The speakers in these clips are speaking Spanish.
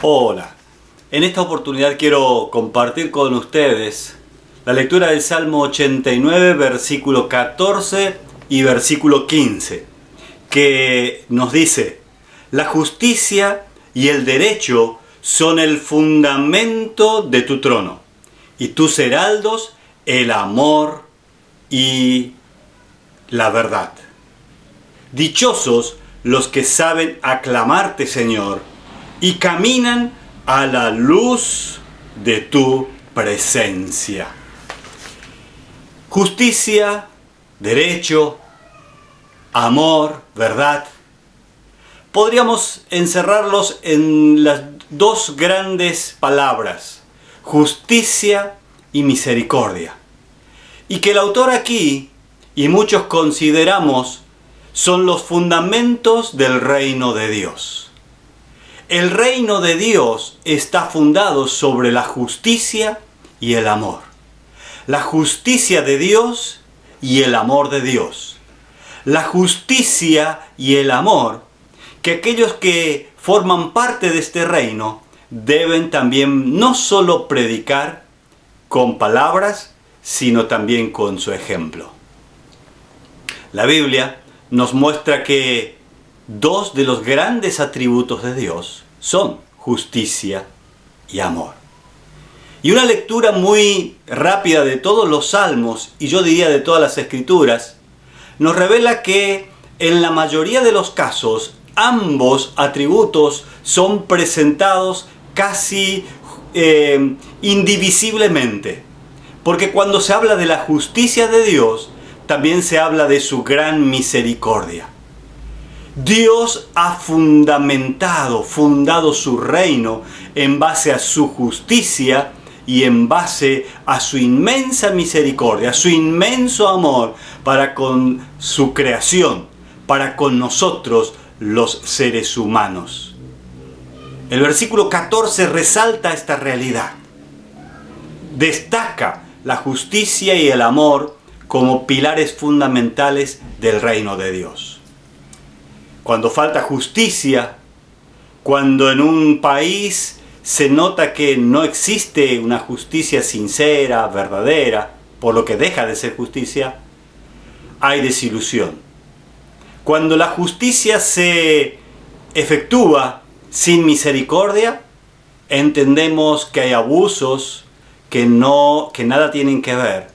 Hola, en esta oportunidad quiero compartir con ustedes la lectura del Salmo 89, versículo 14 y versículo 15, que nos dice: la justicia y el derecho son el fundamento de tu trono, y tus heraldos el amor y la verdad. Dichosos los que saben aclamarte, Señor, y caminan a la luz de tu presencia. Justicia, derecho, amor, verdad. Podríamos encerrarlos en las dos grandes palabras: justicia y misericordia. Y que el autor aquí, y muchos consideramos, son los fundamentos del reino de Dios. El reino de Dios está fundado sobre la justicia y el amor. La justicia de Dios y el amor de Dios. La justicia y el amor que aquellos que forman parte de este reino deben también no solo predicar con palabras, sino también con su ejemplo. La Biblia nos muestra que dos de los grandes atributos de Dios son justicia y amor. Y una lectura muy rápida de todos los salmos, y yo diría de todas las escrituras, nos revela que en la mayoría de los casos ambos atributos son presentados casi indivisiblemente. Porque cuando se habla de la justicia de Dios, también se habla de su gran misericordia. Dios ha fundado su reino en base a su justicia y en base a su inmensa misericordia, a su inmenso amor para con su creación, para con nosotros los seres humanos. El versículo 14 resalta esta realidad. Destaca la justicia y el amor como pilares fundamentales del reino de Dios. Cuando falta justicia, cuando en un país se nota que no existe una justicia sincera, verdadera, por lo que deja de ser justicia, hay desilusión. Cuando la justicia se efectúa sin misericordia, entendemos que hay abusos que nada tienen que ver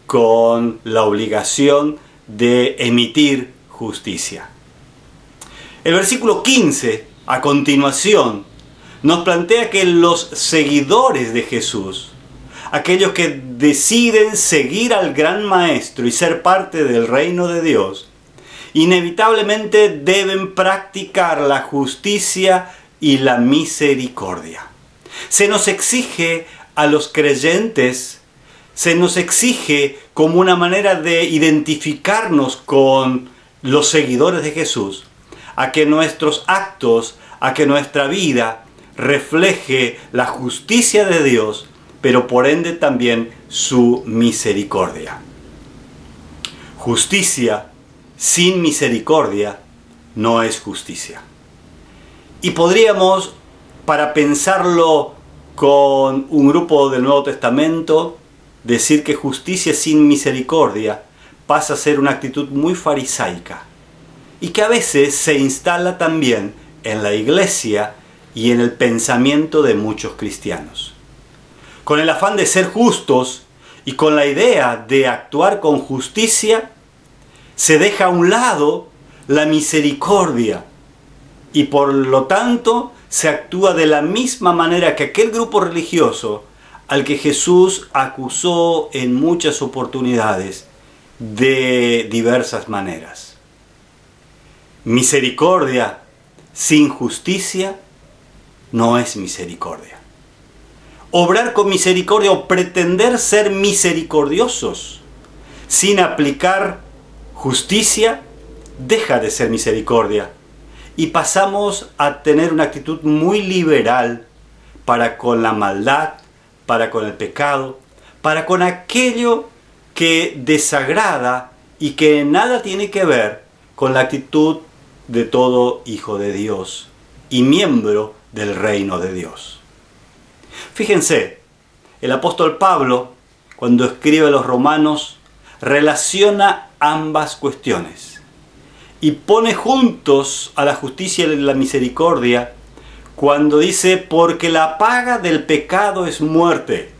con la obligación de emitir justicia. El versículo 15, a continuación, nos plantea que los seguidores de Jesús, aquellos que deciden seguir al gran Maestro y ser parte del reino de Dios, inevitablemente deben practicar la justicia y la misericordia. Se nos exige a los creyentes, se nos exige como una manera de identificarnos con los seguidores de Jesús, a que nuestros actos, a que nuestra vida refleje la justicia de Dios, pero por ende también su misericordia. Justicia sin misericordia no es justicia. Y podríamos, para pensarlo con un grupo del Nuevo Testamento, decir que justicia sin misericordia pasa a ser una actitud muy farisaica, y que a veces se instala también en la iglesia y en el pensamiento de muchos cristianos. Con el afán de ser justos y con la idea de actuar con justicia, se deja a un lado la misericordia y por lo tanto se actúa de la misma manera que aquel grupo religioso al que Jesús acusó en muchas oportunidades de diversas maneras. Misericordia sin justicia no es misericordia. Obrar con misericordia o pretender ser misericordiosos sin aplicar justicia deja de ser misericordia y pasamos a tener una actitud muy liberal para con la maldad, para con el pecado, para con aquello que desagrada y que nada tiene que ver con la actitud de todo hijo de Dios y miembro del reino de Dios. Fíjense, el apóstol Pablo, cuando escribe a los romanos, relaciona ambas cuestiones y pone juntos a la justicia y la misericordia cuando dice: porque la paga del pecado es muerte,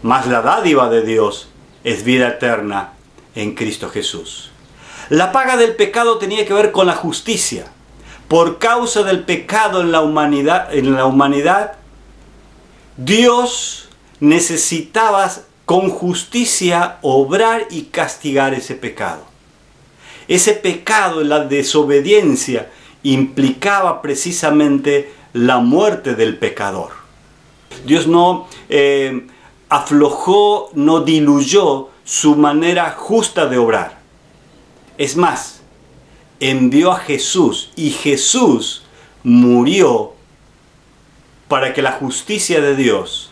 mas la dádiva de Dios es vida eterna en Cristo Jesús. La paga del pecado tenía que ver con la justicia. Por causa del pecado en la humanidad, Dios necesitaba con justicia obrar y castigar ese pecado. Ese pecado en la desobediencia implicaba precisamente la muerte del pecador. Dios no aflojó, no diluyó su manera justa de obrar. Es más, envió a Jesús y Jesús murió para que la justicia de Dios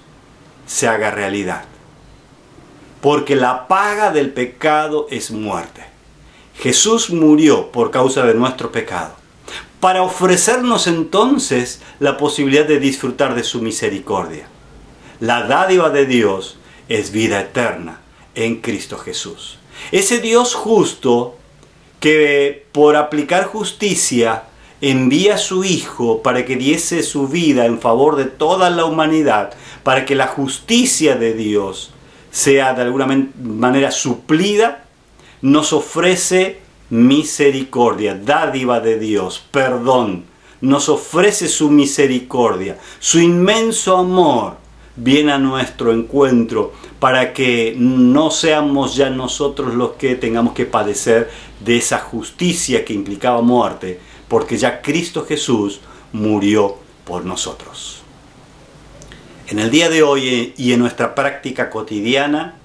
se haga realidad. Porque la paga del pecado es muerte. Jesús murió por causa de nuestro pecado, para ofrecernos entonces la posibilidad de disfrutar de su misericordia. La dádiva de Dios es vida eterna en Cristo Jesús. Ese Dios justo que por aplicar justicia envía a su Hijo para que diese su vida en favor de toda la humanidad, para que la justicia de Dios sea de alguna manera suplida, nos ofrece misericordia, dádiva de Dios, perdón. Nos ofrece su misericordia, su inmenso amor viene a nuestro encuentro para que no seamos ya nosotros los que tengamos que padecer de esa justicia que implicaba muerte, porque ya Cristo Jesús murió por nosotros. En el día de hoy y en nuestra práctica cotidiana,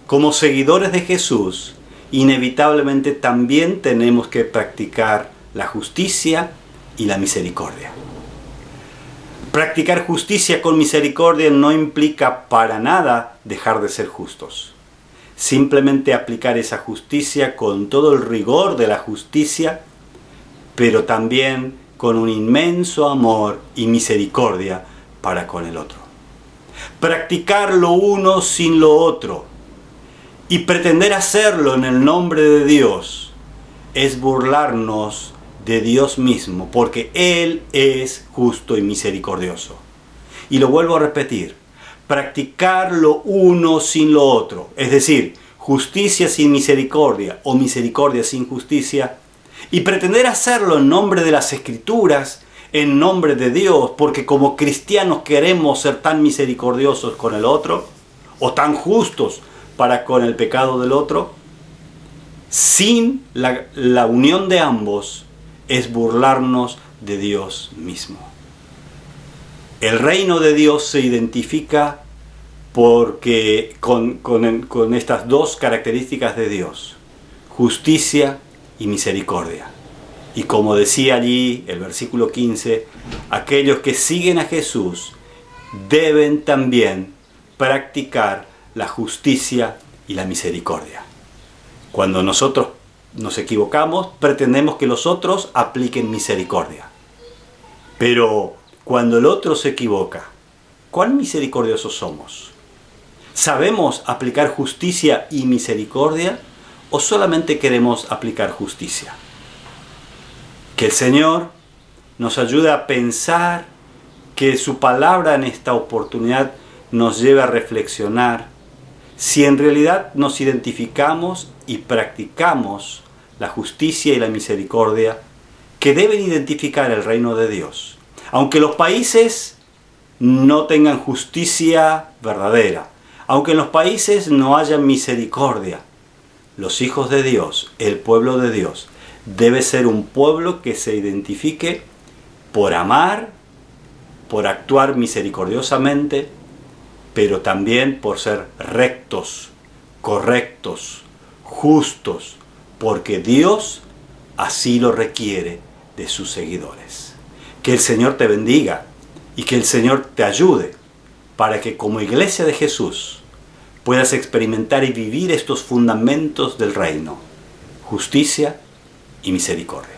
como seguidores de Jesús, inevitablemente también tenemos que practicar la justicia y la misericordia. Practicar justicia con misericordia no implica para nada dejar de ser justos. Simplemente aplicar esa justicia con todo el rigor de la justicia, pero también con un inmenso amor y misericordia para con el otro. Practicar lo uno sin lo otro y pretender hacerlo en el nombre de Dios es burlarnos de Dios mismo, porque Él es justo y misericordioso. Y lo vuelvo a repetir, practicar lo uno sin lo otro, es decir, justicia sin misericordia o misericordia sin justicia, y pretender hacerlo en nombre de las Escrituras, en nombre de Dios, porque como cristianos queremos ser tan misericordiosos con el otro, o tan justos para con el pecado del otro, sin la unión de ambos, es burlarnos de Dios mismo. El reino de Dios se identifica porque con estas dos características de Dios: justicia y misericordia. Y como decía allí el versículo 15, aquellos que siguen a Jesús deben también practicar la justicia y la misericordia. Cuando nosotros nos equivocamos, pretendemos que los otros apliquen misericordia. Pero cuando el otro se equivoca, ¿cuán misericordiosos somos? ¿Sabemos aplicar justicia y misericordia o solamente queremos aplicar justicia? Que el Señor nos ayude a pensar, que su palabra en esta oportunidad nos lleve a reflexionar si en realidad nos identificamos y practicamos la justicia y la misericordia que deben identificar el reino de Dios. Aunque los países no tengan justicia verdadera, aunque en los países no haya misericordia, los hijos de Dios, el pueblo de Dios, debe ser un pueblo que se identifique por amar, por actuar misericordiosamente, pero también por ser rectos, correctos, justos, porque Dios así lo requiere de sus seguidores. Que el Señor te bendiga y que el Señor te ayude para que como iglesia de Jesús puedas experimentar y vivir estos fundamentos del reino: justicia y misericordia.